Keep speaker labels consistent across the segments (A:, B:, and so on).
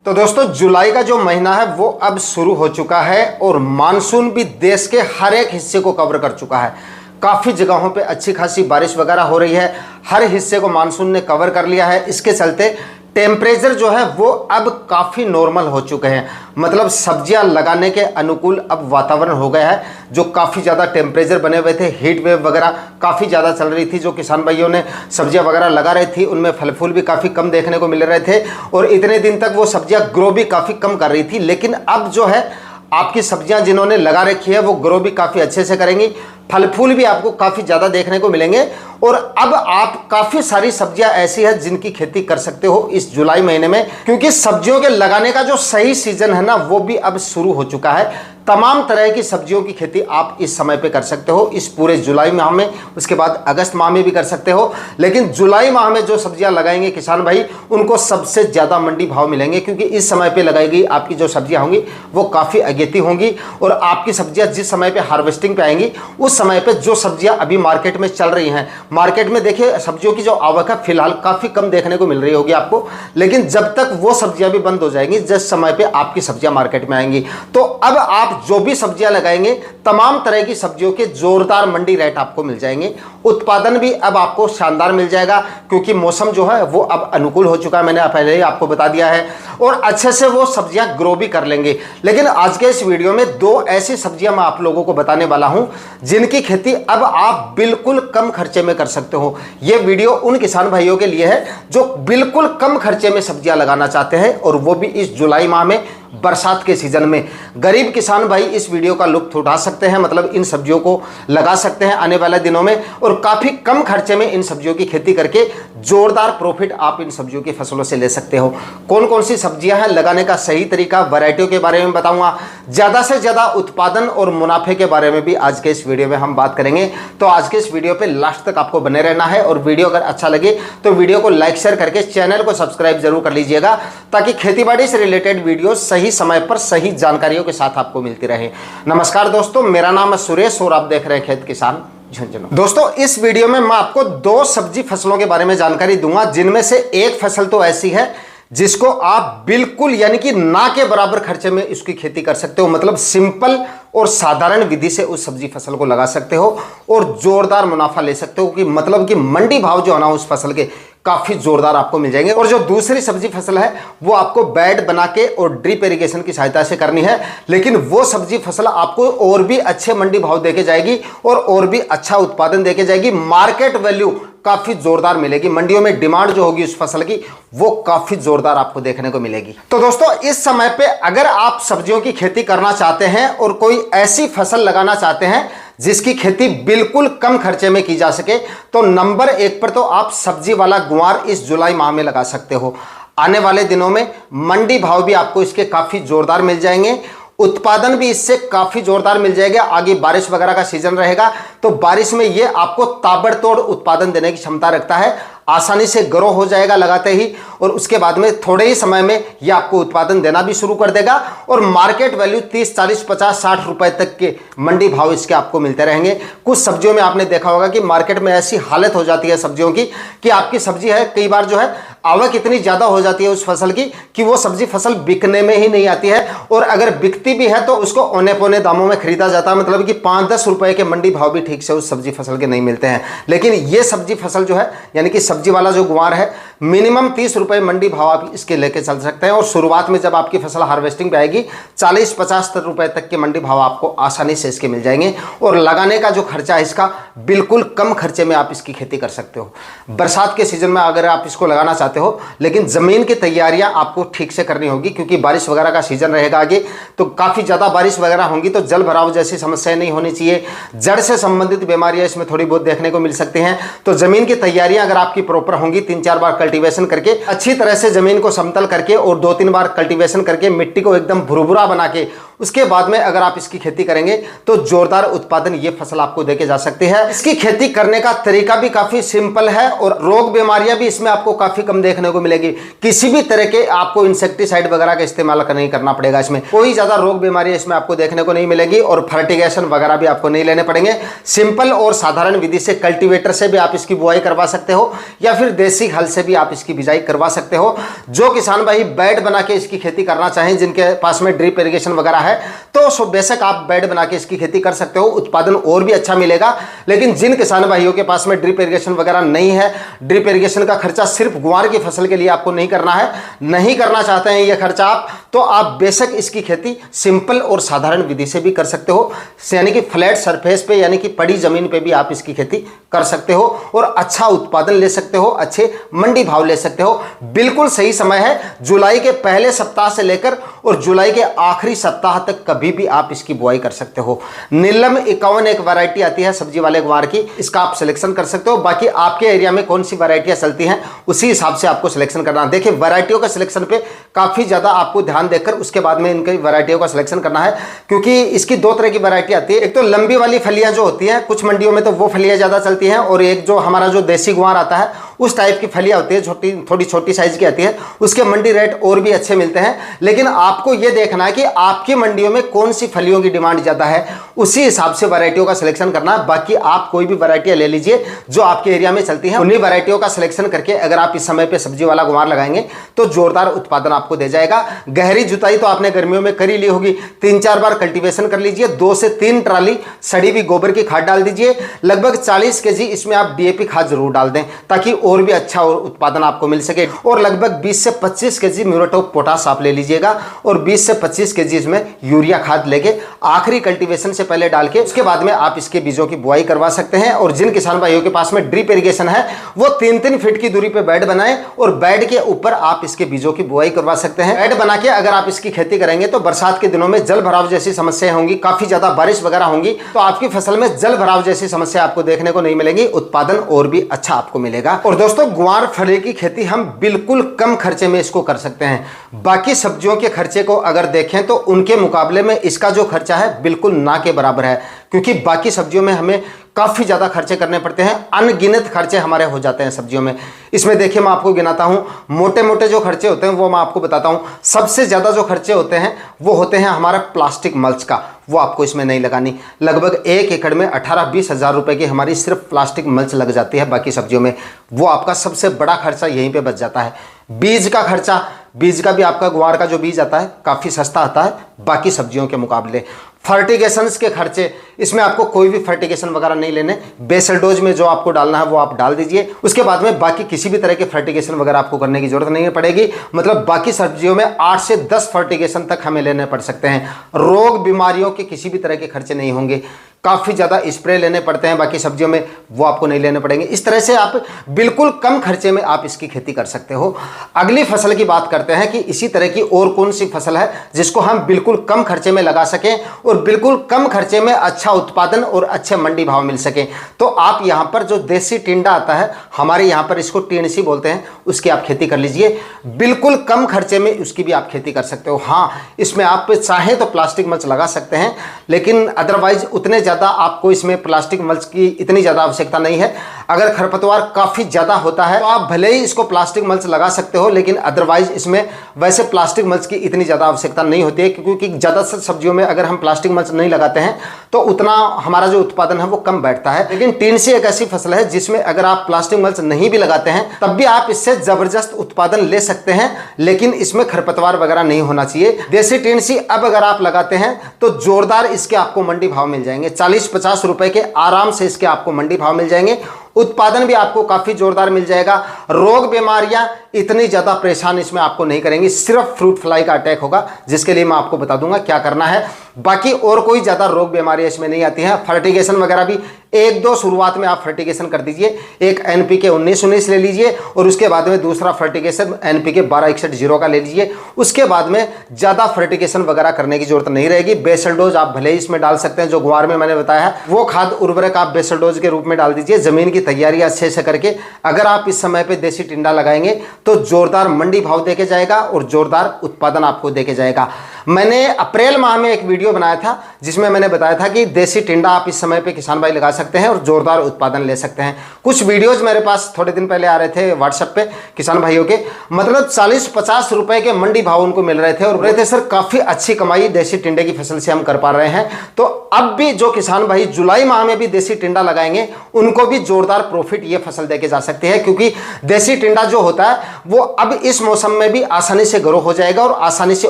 A: तो दोस्तों जुलाई का जो महीना है वो अब शुरू हो चुका है और मानसून भी देश के हर एक हिस्से को कवर कर चुका है। काफ़ी जगहों पे अच्छी खासी बारिश वगैरह हो रही है, हर हिस्से को मानसून ने कवर कर लिया है। इसके चलते टेम्परेचर जो है वो अब काफ़ी नॉर्मल हो चुके हैं, मतलब सब्जियां लगाने के अनुकूल अब वातावरण हो गया है। जो काफ़ी ज़्यादा टेम्परेचर बने हुए थे, हीट वेव वगैरह काफ़ी ज़्यादा चल रही थी, जो किसान भाइयों ने सब्जियां वगैरह लगा रही थी उनमें फल फूल भी काफ़ी कम देखने को मिल रहे थे और इतने दिन तक वो सब्जियां ग्रो भी काफ़ी कम कर रही थी। लेकिन अब जो है आपकी सब्जियां जिन्होंने लगा रखी है वो ग्रो भी काफ़ी अच्छे से करेंगी, फल फूल भी आपको काफ़ी ज़्यादा देखने को मिलेंगे। और अब आप काफ़ी सारी सब्जियां ऐसी है जिनकी खेती कर सकते हो इस जुलाई महीने में, क्योंकि सब्जियों के लगाने का जो सही सीजन है ना वो भी अब शुरू हो चुका है। तमाम तरह की सब्जियों की खेती आप इस समय पे कर सकते हो, इस पूरे जुलाई माह में, उसके बाद अगस्त माह में भी कर सकते हो। लेकिन जुलाई माह में जो सब्जियां लगाएंगे किसान भाई उनको सबसे ज़्यादा मंडी भाव मिलेंगे, क्योंकि इस समय पे लगाई गई आपकी जो सब्जियां होंगी वो काफ़ी अगेती होंगी। और आपकी सब्जियां जिस समय पे हार्वेस्टिंग पे आएंगी उस समय पे जो सब्जियां अभी मार्केट में चल रही हैं, मार्केट में देखिए सब्जियों की जो आवक है फिलहाल काफ़ी कम देखने को मिल रही होगी आपको, लेकिन जब तक वो सब्जियां भी बंद हो जाएंगी जिस समय पे आपकी सब्जियां मार्केट में आएंगी, तो अब आप जो भी सब्जियां लगाएंगे तमाम तरह की सब्जियों के जोरदार मंडी रेट आपको मिल जाएंगे। उत्पादन भी अब आपको शानदार मिल जाएगा, क्योंकि मौसम जो है वो अब अनुकूल हो चुका है, मैंने पहले ही आपको बता दिया है, और अच्छे से वो सब्जियां ग्रो भी कर लेंगे। लेकिन आज के इस वीडियो में दो ऐसी सब्जियां मैं आप लोगों को बताने वाला हूं जिनकी खेती अब आप बिल्कुल कम खर्चे में कर सकते हो। यह वीडियो उन किसान भाइयों के लिए है जो बिल्कुल कम खर्चे में सब्जियां लगाना चाहते हैं, और वो भी इस जुलाई माह में, बरसात के सीजन में। गरीब किसान भाई इस वीडियो का लुत्फ उठा सकते हैं, मतलब इन सब्जियों को लगा सकते हैं आने वाले दिनों में, और काफी कम खर्चे में इन सब्जियों की खेती करके जोरदार प्रॉफिट आप इन सब्जियों की फसलों से ले सकते हो। कौन कौन सी सब्जियां हैं, लगाने का सही तरीका, वैरायटियों के बारे में बताऊंगा, ज्यादा से ज्यादा उत्पादन और मुनाफे के बारे में भी आज के इस वीडियो में हम बात करेंगे। तो आज के इस वीडियो पे लास्ट तक आपको बने रहना है, और वीडियो अगर अच्छा लगे तो वीडियो को लाइक शेयर करके चैनल को सब्सक्राइब जरूर कर लीजिएगा, ताकि खेतीबाड़ी से रिलेटेड वीडियो सही समय पर सही जानकारियों के साथ आपको मिलती रहे। नमस्कार दोस्तों, मेरा नाम है सुरेश और आप देख रहे हैं खेत किसान झुंझुनू। दोस्तों इस वीडियो में मैं आपको दो सब्जी फसलों के बारे में जानकारी दूंगा, जिनमें से एक फसल तो ऐसी है जिसको आप बिल्कुल यानी कि ना के बराबर खर्चे में इसकी खेती कर सकते हो, मतलब सिंपल और साधारण विधि से उस सब्जी फसल को लगा सकते हो और जोरदार मुनाफा ले सकते हो, कि मतलब कि मंडी भाव जो है ना उस फसल के काफी जोरदार आपको मिल जाएंगे। और जो दूसरी सब्जी फसल है वो आपको बेड बना के और ड्रिप इरिगेशन की सहायता से करनी है, लेकिन वो सब्जी फसल आपको और भी अच्छे मंडी भाव देके जाएगी और भी अच्छा उत्पादन देके जाएगी। मार्केट वैल्यू काफी जोरदार मिलेगी, मंडियों में डिमांड जो होगी उस फसल की वो काफी जोरदार आपको देखने को मिलेगी। तो दोस्तों इस समय पे अगर आप सब्जियों की खेती करना चाहते हैं और कोई ऐसी फसल लगाना चाहते हैं जिसकी खेती बिल्कुल कम खर्चे में की जा सके, तो नंबर 1 पर तो आप सब्जी वाला गुआर इस जुलाई माह में लगा सकते हो। आने वाले दिनों में मंडी भाव भी आपको इसके काफी जोरदार मिल जाएंगे, उत्पादन भी इससे काफी जोरदार मिल जाएगा। आगे बारिश वगैरह का सीजन रहेगा तो बारिश में ये आपको ताबड़तोड़ उत्पादन देने की क्षमता रखता है, आसानी से ग्रो हो जाएगा लगाते ही, और उसके बाद में थोड़े ही समय में ये आपको उत्पादन देना भी शुरू कर देगा। और मार्केट वैल्यू 30, 40, 50, 60 रुपए तक के मंडी भाव इसके आपको मिलते रहेंगे। कुछ सब्जियों में आपने देखा होगा कि मार्केट में ऐसी हालत हो जाती है सब्जियों की कि आपकी सब्जी है कई बार जो है आवक इतनी ज्यादा हो जाती है उस फसल की कि वो सब्जी फसल बिकने में ही नहीं आती है, और अगर बिकती भी है तो उसको औने पौने दामों में खरीदा जाता है, मतलब कि 5-10 रुपए के मंडी भाव भी ठीक से उस सब्जी फसल के नहीं मिलते हैं। लेकिन ये सब्जी फसल जो है यानी कि सब्जी वाला जो गुआर है, मिनिमम 30 रुपए मंडी भाव आप इसके लेके चल सकते हैं, और शुरुआत में जब आपकी फसल हार्वेस्टिंग पे आएगी 40-50 रुपए तक के मंडी भाव आपको आसानी से इसके मिल जाएंगे। और लगाने का जो खर्चा है इसका बिल्कुल कम खर्चे में आप इसकी खेती कर सकते हो। बरसात के सीजन में अगर आप इसको लगाना चाहते हो, लेकिन जमीन की तैयारियां आपको ठीक से करनी होगी, क्योंकि बारिश वगैरह का सीजन रहेगा आगे, तो काफी ज्यादा बारिश वगैरह होंगी तो जल भराव जैसी समस्याएं नहीं होनी चाहिए। जड़ से संबंधित बीमारियां इसमें थोड़ी बहुत देखने को मिल सकती हैं। तो जमीन की तैयारियां अगर आपकी प्रॉपर होंगी, 3-4 बार कल्टीवेशन करके अच्छी तरह से जमीन को समतल करके और 2-3 बार कल्टीवेशन करके मिट्टी को एकदम भुरभुरा बना के उसके बाद में अगर आप इसकी खेती करेंगे तो जोरदार उत्पादन ये फसल आपको देके जा सकती है। इसकी खेती करने का तरीका भी काफी सिंपल है और रोग बीमारियां भी इसमें आपको काफी कम देखने को मिलेगी। किसी भी तरह के आपको इंसेक्टिसाइड वगैरह का इस्तेमाल नहीं करना पड़ेगा। इसमें कोई ज्यादा रोग बीमारी इसमें आपको देखने को नहीं मिलेगी और फर्टिगेशन वगैरह भी आपको नहीं लेने पड़ेंगे। सिंपल और साधारण विधि से कल्टीवेटर से भी आप इसकी बुआई करवा सकते हो या फिर देसी हल से भी आप इसकी बिजाई करवा सकते हो। जो किसान भाई बेड बना के इसकी खेती करना चाहें, जिनके पास में ड्रिप इरिगेशन वगैरह है, तो बेशक आप बेड बना के इसकी खेती कर सकते हो, उत्पादन और भी अच्छा मिलेगा। लेकिन जिन किसान भाइयों के पास में ड्रिप इरिगेशन वगैरह नहीं है, ड्रिप इरिगेशन का खर्चा सिर्फ ग्वार की फसल के लिए आपको नहीं करना है, नहीं करना चाहते हैं ये खर्चा आप, तो आप बेशक इसकी खेती सिंपल और साधारण विधि से भी कर सकते हो, यानी कि फ्लैट सरफेस पे, यानी कि पड़ी जमीन पे भी आप इसकी खेती कर सकते हो और अच्छा उत्पादन ले सकते हो, अच्छे मंडी भाव ले सकते हो। बिल्कुल सही समय है, जुलाई के पहले सप्ताह से लेकर और जुलाई के आखिरी सप्ताह तक कभी भी आप इसकी बुआई कर सकते हो। नीलम 51 एक वैरायटी आती है सब्जी वाले ग्वार की, इसका आप सिलेक्शन कर सकते हो। बाकी आपके एरिया में कौन सी वैरायटियां चलती हैं उसी हिसाब से आपको सिलेक्शन करना है। देखिए, वैरायटियों का सिलेक्शन पे काफी ज्यादा आपको ध्यान देकर उसके बाद में इनकी वैरायटियों का सिलेक्शन करना है, क्योंकि इसकी दो तरह की वैरायटी आती है। एक तो लंबी वाली फलियां जो होती हैं, कुछ मंडियों में तो वो फलियां ज्यादा चलती हैं, और एक जो हमारा जो देसी ग्वार आता है उस टाइप की फलियां होती है, थोड़ी छोटी साइज की आती है, उसके मंडी रेट और भी अच्छे मिलते हैं। लेकिन आपको यह देखना है कि आपकी मंडियों में कौन सी फलियों की डिमांड ज्यादा है, उसी हिसाब से वैरायटियों का सिलेक्शन करना है। बाकी आप कोई भी वैरायटियां ले लीजिए जो आपके एरिया में चलती हैं, उन्हीं वैरायटियों का सिलेक्शन करके अगर आप इस समय पे सब्जी वाला ग्वार लगाएंगे तो जोरदार उत्पादन आपको दे जाएगा। गहरी जुताई तो आपने गर्मियों में कर ही ली होगी, 3-4 बार कल्टीवेशन कर लीजिए, 2 से 3 ट्राली सड़ी हुई गोबर की खाद डाल दीजिए, लगभग 40 केजी इसमें आप डीएपी खाद जरूर डाल दें ताकि और भी अच्छा उत्पादन आपको मिल सके। और लगभग 20 से 25 केजी म्यूरेट ऑफ पोटाश आप ले लीजिएगा और 20 से 25 केजी इसमें यूरिया खाद लेके आखिरी कल्टीवेशन से पहले डाल के उसके बाद में आप इसके बीजों की बुआई करवा सकते हैं। और जिन किसान भाइयों के पास में ड्रिप इरिगेशन है वो 3-3 फीट की दूरी पे बेड बनाएं और बेड के ऊपर आप इसके बीजों की बुआई करवा सकते हैं। बेड बना के अगर आप इसकी खेती करेंगे तो बरसात के दिनों में जल भराव जैसी समस्याएं होंगी, काफी ज्यादा बारिश वगैरह होंगी, तो आपकी फसल में जल भराव जैसी समस्या आपको देखने को नहीं मिलेगी, उत्पादन और भी अच्छा आपको मिलेगा। और दोस्तों, ग्वार फली की खेती हम बिल्कुल कम खर्चे में इसको कर सकते हैं। बाकी सब्जियों के खर्चे को अगर देखें तो उनके मुकाबले में इसका जो खर्चा है बिल्कुल ना के बराबर है, क्योंकि बाकी सब्जियों में हमें काफी ज्यादा खर्चे करने पड़ते हैं, अनगिनत खर्चे हमारे हो जाते हैं सब्जियों में। इसमें देखिए, मैं आपको गिनाता हूं, मोटे मोटे जो खर्चे होते हैं वो मैं आपको बताता हूं। सबसे ज्यादा जो खर्चे होते हैं वो होते हैं हमारा प्लास्टिक मल्च का, वो आपको इसमें नहीं लगानी। लगभग 1 एकड़ में 18-20 हजार रुपए की हमारी सिर्फ प्लास्टिक मल्च लग जाती है बाकी सब्जियों में, वो आपका सबसे बड़ा खर्चा यहीं पे बच जाता है। बीज का खर्चा, बीज का भी आपका ग्वार का जो बीज आता है काफी सस्ता आता है बाकी सब्जियों के मुकाबले। फर्टिगेशंस के खर्चे, इसमें आपको कोई भी फर्टिगेशन वगैरह नहीं लेने, बेसल डोज में जो आपको डालना है वो आप डाल दीजिए, उसके बाद में बाकी किसी भी तरह के फर्टिगेशन वगैरह आपको करने की जरूरत नहीं पड़ेगी। मतलब बाकी सब्जियों में 8 से 10 फर्टिगेशन तक हमें लेने पड़ सकते हैं। रोग बीमारियों के किसी भी तरह के खर्चे नहीं होंगे। काफ़ी ज़्यादा स्प्रे लेने पड़ते हैं बाकी सब्जियों में, वो आपको नहीं लेने पड़ेंगे। इस तरह से आप बिल्कुल कम खर्चे में आप इसकी खेती कर सकते हो। अगली फसल की बात करते हैं कि इसी तरह की और कौन सी फसल है जिसको हम बिल्कुल कम खर्चे में लगा सकें और बिल्कुल कम खर्चे में अच्छा उत्पादन और अच्छे मंडी भाव मिल सकें। तो आप यहाँ पर जो देसी टिंडा आता है, हमारे यहाँ पर इसको टिंडसी बोलते हैं, उसकी आप खेती कर लीजिए। बिल्कुल कम खर्चे में उसकी भी आप खेती कर सकते हो। हाँ, इसमें आप चाहें तो प्लास्टिक मल्च लगा सकते हैं, लेकिन अदरवाइज उतने ज़्यादा आपको इसमें प्लास्टिक मल्च की इतनी ज़्यादा आवश्यकता नहीं है। अगर खरपतवार काफ़ी ज़्यादा होता है तो आप भले ही इसको प्लास्टिक मल्च लगा सकते हो, लेकिन अदरवाइज इसमें वैसे प्लास्टिक मल्च की इतनी ज़्यादा आवश्यकता नहीं होती है, क्योंकि ज़्यादातर सब्जियों में अगर हम प्लास्टिक मल्च नहीं लगाते हैं तो उतना हमारा जो उत्पादन है वो कम बैठता है। लेकिन टिंडसी एक ऐसी फसल है जिसमें अगर आप प्लास्टिक मल्च नहीं भी लगाते हैं तब भी आप इससे ज़बरदस्त उत्पादन ले सकते हैं, लेकिन इसमें खरपतवार वगैरह नहीं होना चाहिए। देसी टिंडसी अब अगर आप लगाते हैं तो जोरदार इसके आपको मंडी भाव मिल जाएंगे, 40-50 रुपए के आराम से इसके आपको मंडी भाव मिल जाएंगे। उत्पादन भी आपको काफी जोरदार मिल जाएगा। रोग बीमारियां इतनी ज्यादा परेशान इसमें आपको नहीं करेंगी, सिर्फ फ्रूट फ्लाई का अटैक होगा, जिसके लिए मैं आपको बता दूंगा क्या करना है। बाकी और कोई ज्यादा रोग बीमारियां इसमें नहीं आती हैं। फर्टिगेशन वगैरह भी 1-2 शुरुआत में आप फर्टिगेशन कर दीजिए। एक NPK 19-19 ले लीजिए और उसके बाद में दूसरा फर्टिगेशन NPK 12-61-0 का ले लीजिए। उसके बाद में ज्यादा फर्टिगेशन वगैरह करने की जरूरत नहीं रहेगी। बेसल डोज आप भले ही इसमें डाल सकते हैं, जो ग्वार में मैंने बताया है वो खाद उर्वरक आप बेसल डोज के रूप में डाल दीजिए। जमीन की तैयारी अच्छे से करके अगर आप इस समय पे देसी टिंडा लगाएंगे तो जोरदार मंडी भाव देके जाएगा और जोरदार उत्पादन आपको देके जाएगा। मैंने अप्रैल माह में एक वीडियो बनाया था जिसमें मैंने बताया था कि देसी टिंडा आप इस समय पे किसान भाई लगा सकते हैं और जोरदार उत्पादन ले सकते हैं। कुछ वीडियोज मेरे पास थोड़े दिन पहले आ रहे थे व्हाट्सएप पे किसान भाइयों के, मतलब 40-50 रुपए के मंडी भाव उनको मिल रहे थे और बोले थे सर काफी अच्छी कमाई देसी टिंडे की फसल से हम कर पा रहे हैं। तो अब भी जो किसान भाई जुलाई माह में भी देसी टिंडा लगाएंगे उनको भी जोरदार प्रॉफिट ये फसल देके जा सकती है, क्योंकि देसी टिंडा जो होता है वो अब इस मौसम में भी आसानी से ग्रो हो जाएगा और आसानी से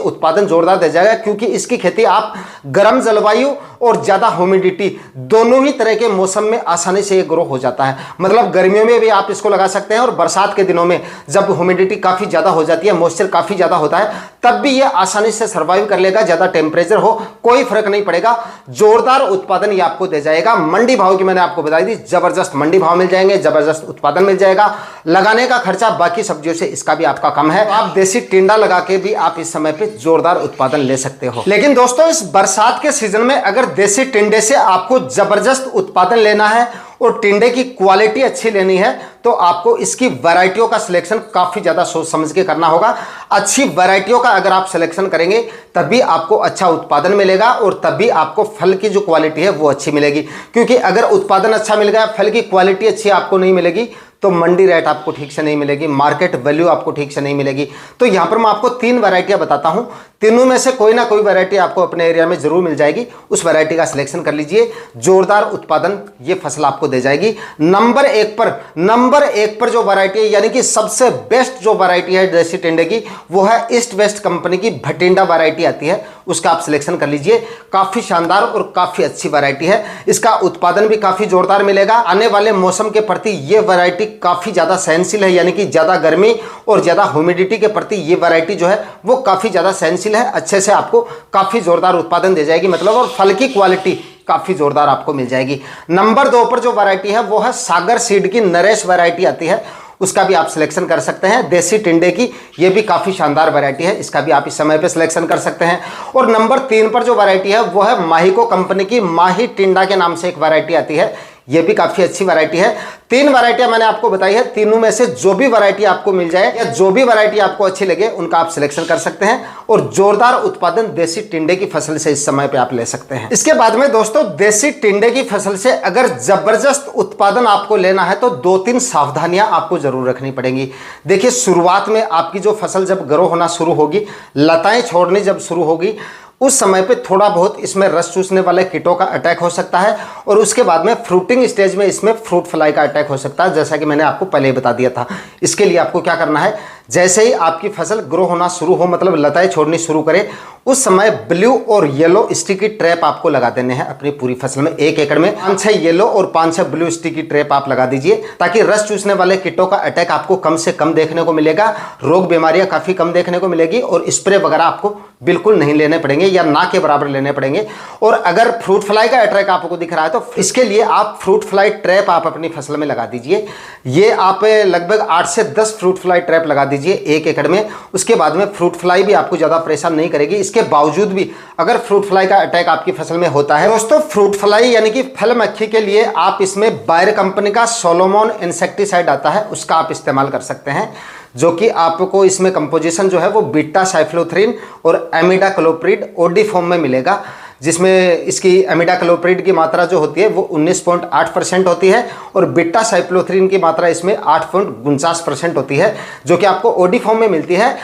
A: उत्पादन जोरदार दे जाएगा, क्योंकि इसकी खेती आप गर्म जलवायु और ज्यादा ह्यूमिडिटी दोनों ही तरह के मौसम में आसानी से ये ग्रो हो जाता है। मतलब गर्मियों में भी आप इसको लगा सकते हैं और बरसात के दिनों में जब ह्यूमिडिटी काफी ज्यादा हो जाती है, मॉइस्चर काफी ज्यादा होता है, तब भी ये आसानी से सर्वाइव कर लेगा। ज्यादा टेम्परेचर हो कोई फर्क नहीं पड़ेगा, जोरदार उत्पादन ये आपको दे जाएगा। मंडी भाव की मैंने आपको बताई थी, जबरदस्त मंडी भाव मिल जाएंगे, जबरदस्त उत्पादन मिल जाएगा। लगाने का खर्चा बाकी सब्जियों से इसका भी आपका कम है। आप देसी टिंडा लगा के भी आप इस समय पे जोरदार उत्पादन ले सकते हो। लेकिन दोस्तों इस बरसात के सीजन में अगर देसी टिंडे से आपको जबरदस्त उत्पादन लेना है और टिंडे की क्वालिटी अच्छी लेनी है तो आपको इसकी वैरायटियों का सिलेक्शन काफी ज्यादा सोच समझ के करना होगा। अच्छी वैरायटियों का अगर आप सिलेक्शन करेंगे तभी आपको अच्छा उत्पादन मिलेगा और तभी आपको फल की जो क्वालिटी है वो अच्छी मिलेगी। क्योंकि अगर उत्पादन अच्छा मिल गया, फल की क्वालिटी अच्छी आपको नहीं मिलेगी तो मंडी रेट आपको ठीक से नहीं मिलेगी, मार्केट वैल्यू आपको ठीक से नहीं मिलेगी। तो यहां पर मैं आपको 3 वैरायटियां बताता हूं, तीनों में से कोई ना कोई वैरायटी आपको अपने एरिया में जरूर मिल जाएगी। उस वैरायटी का सिलेक्शन कर लीजिए, जोरदार उत्पादन ये फसल आपको दे जाएगी। नंबर एक पर जो वैरायटी है, यानी कि सबसे बेस्ट जो वैरायटी है देसी टिंडे की, वो है ईस्ट वेस्ट कंपनी की भटिंडा वैरायटी आती है, उसका आप सिलेक्शन कर लीजिए। काफी शानदार और काफी अच्छी वैरायटी है, इसका उत्पादन भी काफी जोरदार मिलेगा। आने वाले मौसम के प्रति ये वैरायटी काफी ज्यादा सहनशील है, यानी कि ज्यादा गर्मी और ज्यादा ह्यूमिडिटी के प्रति ये वैरायटी जो है वो काफी ज्यादा सहनशील है। अच्छे से आपको काफी जोरदार उत्पादन दे जाएगी, मतलब और फल की क्वालिटी काफी जोरदार आपको मिल जाएगी। नंबर 2 पर जो वैरायटी है वो है सागर सीड की नरेश वैरायटी आती है, उसका भी आप सिलेक्शन कर सकते हैं। देसी टिंडे की ये भी काफी शानदार वैरायटी है, इसका भी आप इस समय पे सिलेक्शन कर सकते हैं। और नंबर 3 पर जो वैरायटी है वो है माहिको कंपनी की माही टिंडा के नाम से एक वैरायटी आती है, ये भी काफी अच्छी वैरायटी है। 3 वैरायटियां मैंने आपको बताई है, तीनों में से जो भी वैरायटी आपको मिल जाए या जो भी वैरायटी आपको अच्छी लगे उनका आप सिलेक्शन कर सकते हैं और जोरदार उत्पादन देसी टिंडे की फसल से इस समय पे आप ले सकते हैं। इसके बाद में दोस्तों देसी टिंडे की फसल से अगर जबरदस्त उत्पादन आपको लेना है तो 2-3 सावधानियां आपको जरूर रखनी पड़ेंगी। देखिए शुरुआत में आपकी जो फसल जब ग्रो होना शुरू होगी, लताएं छोड़नी जब शुरू होगी, उस समय पे थोड़ा बहुत इसमें रस चूसने वाले कीटों का अटैक हो सकता है और उसके बाद में फ्रूटिंग स्टेज में इसमें फ्रूट फ्लाई का अटैक हो सकता है, जैसा कि मैंने आपको पहले ही बता दिया था। इसके लिए आपको क्या करना है, जैसे ही आपकी फसल ग्रो होना शुरू हो, मतलब लताएं छोड़नी शुरू करे, उस समय ब्लू और येलो स्टिकी ट्रैप आपको लगा देने हैं अपनी पूरी फसल में। 1 एकड़ में 5-6 येलो और 5-6 ब्लू स्टिकी ट्रैप आप लगा दीजिए, ताकि रस चूसने वाले कीटों का अटैक आपको कम से कम देखने को मिलेगा, रोग बीमारियां काफी कम देखने को मिलेगी और स्प्रे वगैरह आपको बिल्कुल नहीं लेने पड़ेंगे या ना के बराबर लेने पड़ेंगे। और अगर फ्रूट फ्लाई का अटैक आपको दिख रहा है तो इसके लिए आप फ्रूट फ्लाई ट्रैप आप अपनी फसल में लगा दीजिए। ये आप लगभग 8 से 10 फ्रूट फ्लाई ट्रैप लगा दीजिए 1 एकड़ में। उसके बाद में फ्रूट फ्लाई भी आपको ज्यादा परेशान नहीं करेगी। इसके बावजूद भी अगर फ्रूट फ्लाई का अटैक आपकी फसल में होता है दोस्तों, फ्रूट फ्लाई यानी कि फल मक्खी के लिए आप इसमें बायर कंपनी का सोलोमोन इंसेक्टिसाइड आता है, उसका आप इस्तेमाल कर सकते हैं, जो कि आपको इसमें कंपोजिशन जो है वो बीटा साइक्लोथ्रिन और एमिडाक्लोप्रिड ओडी फॉर्म में मिलेगा, जिसमें इसकी एमिडाक्लोप्रिड की मात्रा जो होती है वो 19.8% होती है और बीटा साइक्लोथ्रिन की मात्रा इसमें 8.49% होती है, जो कि आपको ओडी फॉर्म में मिलती है।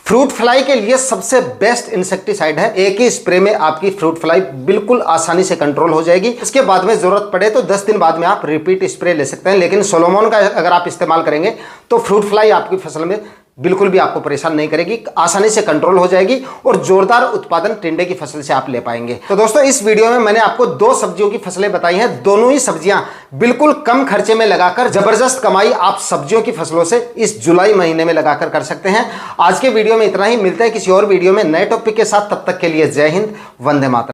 A: फ्रूट फ्लाई के लिए सबसे बेस्ट इंसेक्टिसाइड है, एक ही स्प्रे में आपकी फ्रूट फ्लाई बिल्कुल आसानी से कंट्रोल हो जाएगी। इसके बाद में जरूरत पड़े तो 10 दिन बाद में आप रिपीट स्प्रे ले सकते हैं, लेकिन सोलोमोन का अगर आप इस्तेमाल करेंगे तो फ्रूट फ्लाई आपकी फसल में बिल्कुल भी आपको परेशान नहीं करेगी, आसानी से कंट्रोल हो जाएगी और जोरदार उत्पादन टिंडे की फसल से आप ले पाएंगे। तो दोस्तों इस वीडियो में मैंने आपको 2 सब्जियों की फसलें बताई हैं, दोनों ही सब्जियां बिल्कुल कम खर्चे में लगाकर जबरदस्त कमाई आप सब्जियों की फसलों से इस जुलाई महीने में लगाकर कर सकते हैं। आज के वीडियो में इतना ही, मिलते हैं किसी और वीडियो में नए टॉपिक के साथ, तब तक के लिए जय हिंद, वंदे मातरम।